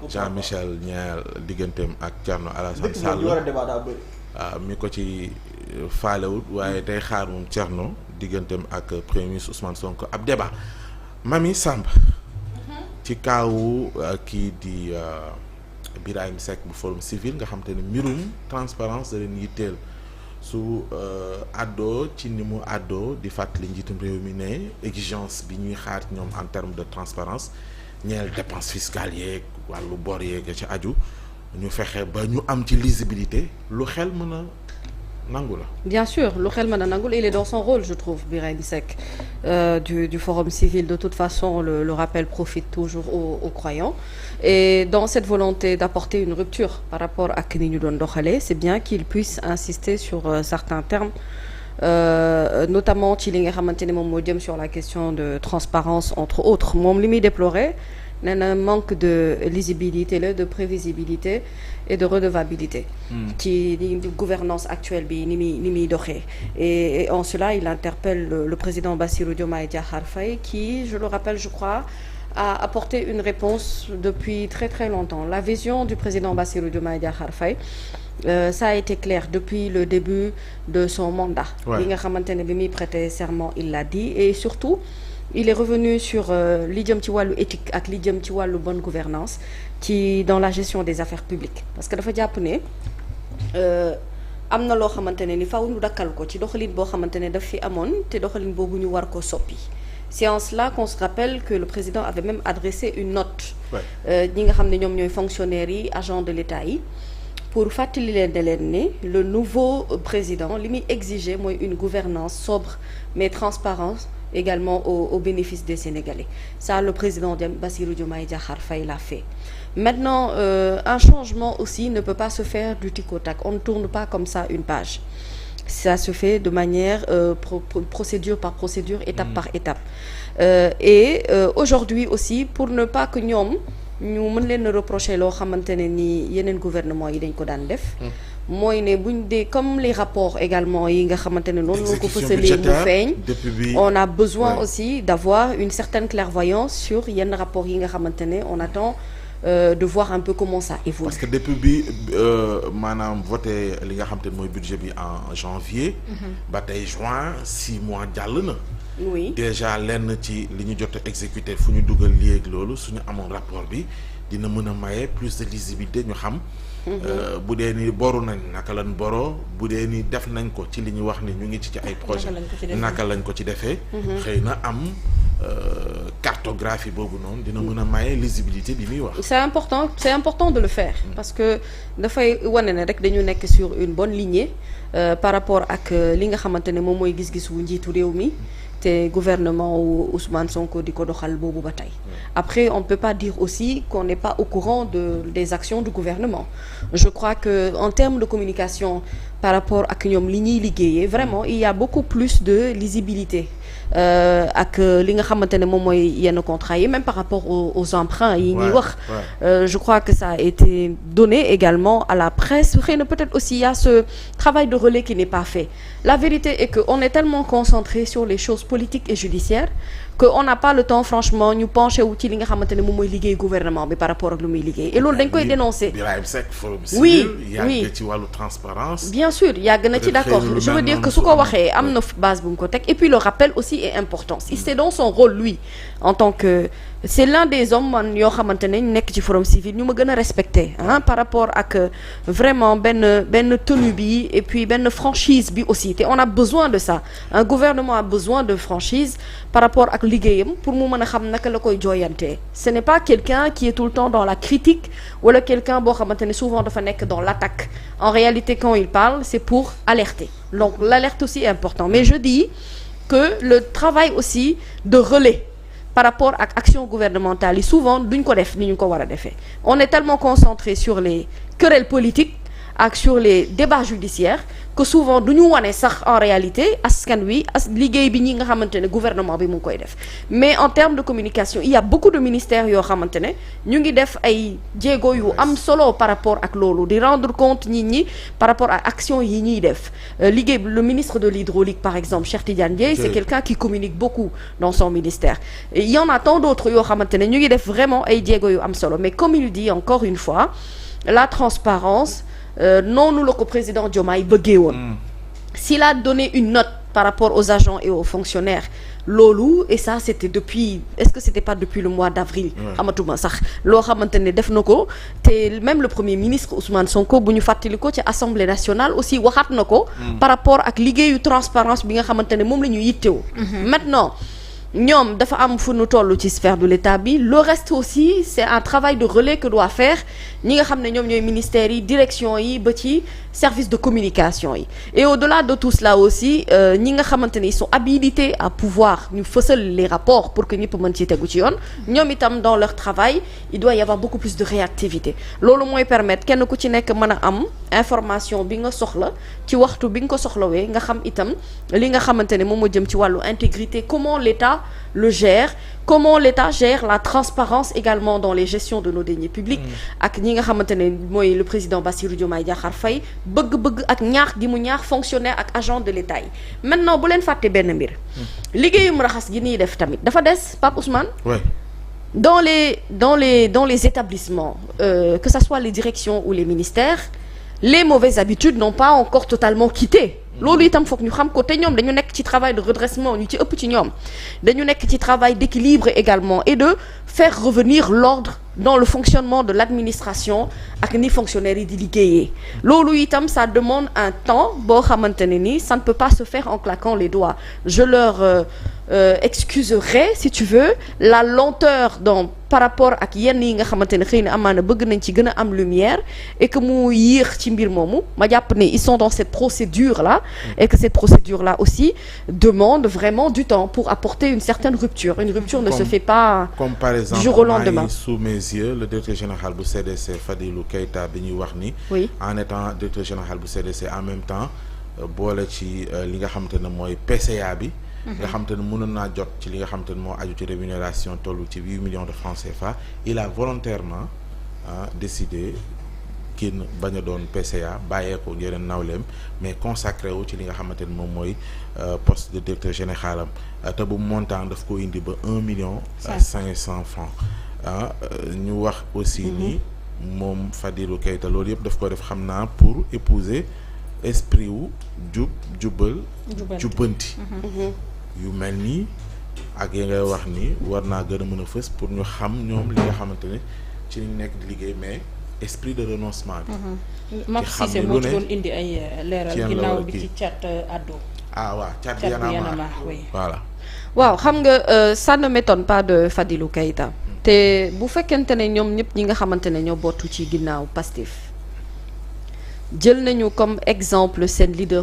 Jean-Michel ñeel digganteem ak Thierno Alassane Sall mi ko ci faalewut waaye tey xaar moom Thierno digganteem ak premier ministre Ousmane Sonko ab débat Mamy Samb ci kaawu kii di Birahim Seck bu Forum Civil nga xam te ne mbirum transparence da leen yitteel su àddoo ci ni mu àddoo di fàttali njiitum réew mi ne exigence bi ñuy xaar ñoom en terme de transparence ñeel dépense fiscale yeeg wàllu bor yeeg ci aju ñu fexe ba ñu am ci lisibilité lu xel mën a nangu la. Bien sûr lu xel mën a nangu il est dans son rôle je trouve Birahim Seck du Forum Civil. De toute façon le rappel profite toujours aux croyants et dans cette volonté d'apporter une rupture par rapport ak ni ñu doon doxalee c'est bien qu'il puisse insister sur certains termes notamment ci li nga xamante ne moom moo jëm sur la question de transparence entre autres moom li muy déplorer nee na manque de lisibilité la de prévisibilité et de redevabilité ci gouvernance actuelle bi ni muy doxee et en cela il interpelle le président Bassirou Diomaye Diakhar Faye qui je le rappelle je crois a apporté une réponse depuis très très longtemps. La vision du président Bassirou Diomaye Diakhar Faye ça a été clair depuis le début de son mandat li nga xamante ne bi muy prêter serment il l'a dit et surtout il est revenu sur li jëm ci wàllu éthique ak li jëm ci wàllu bonne gouvernance ci dans la gestion des affaires publiques parce que dafa jàpp ne am na loo xamante ne ni faw ñu dakkal ko ci doxalin boo xamante ne daf fi amoon te doxalin boobu ñu war ko soppi. C'est en cela qu'on se rappelle que le président avait même adressé une note ñi nga xam ne ñoom ñooy fonctionnaires yi agents de l'État yi pour fàttali leen de leen ne le nouveau président li muy exiger mooy une gouvernance sobre mais transparente également au bénéfice des Sénégalais. Ça le président Bassirou Diomaye Diakhar Faye l'a fait. Maintenant un changement aussi ne peut pas se faire du tic au tac. On ne tourne pas comme ça une page. Ça se fait de manière procédure par procédure, étape par étape. Et aujourd'hui aussi pour ne pas que ñoom ñu mën leen reprocher loo xamante ne ni yeneen gouvernement yi dañ ko daan def mooy ne buñ dee comme les rapports également yi nga xamante ne noonu la ko fësalee mu feeñ on a besoin aussi d'avoir une certaine clairvoyance sur yenn rapports yi nga xamante ne on attend de voir un peu comment ça évolue. Parce que depuis bi maanaam voté li nga xamante ne mooy budget bi en janvier ba tey juin 6 mois jàll na. Oui déjà lenn ci li ñu jot a exécuté fu ñu dugal léegi loolu suñu amoon rapport bi dina mën a maye plus de lisibilité ñu xam. bu dee ni boru nañ naka lañ boroo bu dee ni def nañ ko ci li ñu wax ni ñu ngi ci ay projet naka lañ ko ci defee. xëy na am cartographie boobu noonu dina mën a maye lisibilité bi muy wax. c'est important de le faire parce que dafay wane ne rek dañu nekk sur une bonne lignée par rapport ak li nga xamante ne moom mooy gis-gis wu njiitu réew mi. te gouvernement wu Ousmane Sonko di ko doxal boobu ba tey après on ne peut pas dire aussi qu'on n'est pas au courant des actions du gouvernement je crois que en termes de communication par rapport ak ñoom li ñuy liggéeyee vraiment il y a beaucoup plus de lisibilité ak li nga xamante ne moom mooy yenn contrats yi même par rapport aux emprunts yi ñuy wax je crois que ça a été donné également à la presse xëy na peut-être aussi il y a ce travail de relais qui n'est pas fait la vérité est que on est tellement concentré sur les choses politiques et judiciaires que on n'a pas le temps franchement ñu penché wu ci li nga xamante ne moom mooy liggéey gouvernement bi par rapport ak lu muy liggéey et loolu dañ koy dénoncer. Birahim Seck Forum Civil. oui yàgg ci wàllu transparence. bien sûr yàgg na ci d'accord je veux dire que su ko waxee am na base bu mu ko teg et puis le rappel aussi est important si c'est dans son rôle lui en tant que c'est l'un des hommes man yoo xamante ne nekk ci Forum Civil ñu ma gën a respecté par rapport ak vraiment benn tenue bi et puis benn franchise bi aussi te on a besoin de ça un gouvernement a besoin de franchise par rapport ak liggéeyam pour mu mën a xam naka la koy jooyantee ce n'est pas quelqu'un qui est tout le temps dans la critique wala quelqu'un boo xamante ne souvent dafa nekk dans l'attaque en réalité quand il parle c'est pour alerter donc l'alerte aussi est important mais je dis que le travail aussi de relais par rapport ak action gouvernementale yi souvent duñ ko def ni ñu ko war a defee on est tellement concentré sur les querelles politiques ak sur les débats judiciaires que souvent du ñu wane sax en réalité askan wi liggéey bi ñi nga xamante ne gouvernement bi mu ngi koy def mais en termes de communication il y a beaucoup de ministères yoo xamante ne ñu ngi def ay jéego yu am solo par rapport ak loolu di rendre compte nit ñi par rapport à action yi ñuy def liggéey le ministre de l'hydraulique par exemple Cheikh Tidiane Dièye c'est quelqu'un qui communique beaucoup dans son ministère et il y en a tant d'autres yoo xamante ne ñu ngi def vraiment ay jéego yu am solo mais comme il dit encore une fois la transparence noonu la ko président Diomaye bëggee woon s'il a donné une note par rapport aux agents et aux fonctionnaires loolu et ça c'était depuis est-ce que c'était pas depuis le mois d'avril xamatuma sax loo xamante ne def na ko te même le premier ministre Ousmane Sonko bu ñu fàttali ko ci Assemblée nationale aussi waxaat na ko par rapport ak liggéeyu transparence bi nga xamante ne moom la ñu yittewoo maintenant ñoom dafa am fu nu toll ci sphère de l'État bi le reste aussi c'est un travail de relais que doit faire ñi nga xam ne ñoom ñooy ministères yi direction yi ba ci service de communication yi et au-delà de tout cela aussi ñi nga xamante ne ils sont habilités à pouvoir ñu fësal les rapports pour que ñëpp mën ci tegu ci yoon ñoom itam dans leur travail il doit y avoir beaucoup plus de réactivité loolu mooy permettre kenn ku ci nekk mën a am information bi nga soxla ci waxtu bi nga ko soxlawee nga xam itam li nga xamante ne moom moo jëm ci wàllu intégrité comment l'État le gère comment l'État gère la transparence également dans les gestions de nos deniers publics ak ñi nga xamante ne mooy le président Bassirou Diomaye Diakhar Faye bëgg-bëgg ak ñaax gi mu ñaax fonctionnaire ak agent de l'État yi maintenant bu leen fàtte benn mbir liggéeyum raxas gi nii def tamit dafa des Pape Ousmane dans les établissements que ça soit les directions ou les ministères les mauvaises habitudes n'ont pas encore totalement quitté loolu itam foog ñu xam ko te ñoom dañu nekk ci travail de redressement ñu ci ëpp ci ñoom dañu nekk ci travail d'équilibre également et de faire revenir l'ordre dans le fonctionnement de l'administration ak ni fonctionnaires yi di liggéeyee loolu itam ça demande un temps boo xamante ne ni ça ne peut pas se faire en claquant les doigts je leur excuserai si tu veux la lenteur par rapport ak yenn yi nga xamante ne xëy na amaana bëgg nañ ci gën a am lumière et que mu yéex ci mbir moomu ma jàpp ne ils sont dans cette procédure là et que cette procédure là aussi demande vraiment du temps pour apporter une certaine rupture une rupture ne se fait pas comme par exemple, du jour au lendemain sous mes yeux le directeur général bu CDC Fadilou Keita bi ñuy wax ni en étant directeur général bu CDC en même temps boole ci li nga xamante ne mooy PCA bi nga xamante ne mënoon naa jot ci li nga xamante ne moo aju ci rémunération tollu ci 8 millions de francs CFA il a volontairement décidé kenn bañ a doon PCA bàyyeeko yeneen nawleem mais consacré wu ci li nga xamante ne moom mooy poste de directeur général am te bu montant daf ko indi ba 1,5 million francs ñu wax aussi ni moom Fadilou Keita loolu yëpp daf ko def xam naa pour épouser esprit wu jubal jubbanti yu mel nii ak yi ngay wax ni war naa gën a mën a fës pour ñu xam ñoom li nga xamante ne ci liñ nekk di liggéey mais esprit de renoncement bi Mame Cissé moo ci doon indi ay leeral ginnaaw bi ci cat addo waaw cat yanama voilà waaw xam nga ça ne m'étonne pas de Fadilou Keita te bu fekkente ne ñoom ñëpp ñi nga xamante ne ñoo bottu ci ginnaaw Pastef jël nañu comme exemple seen leader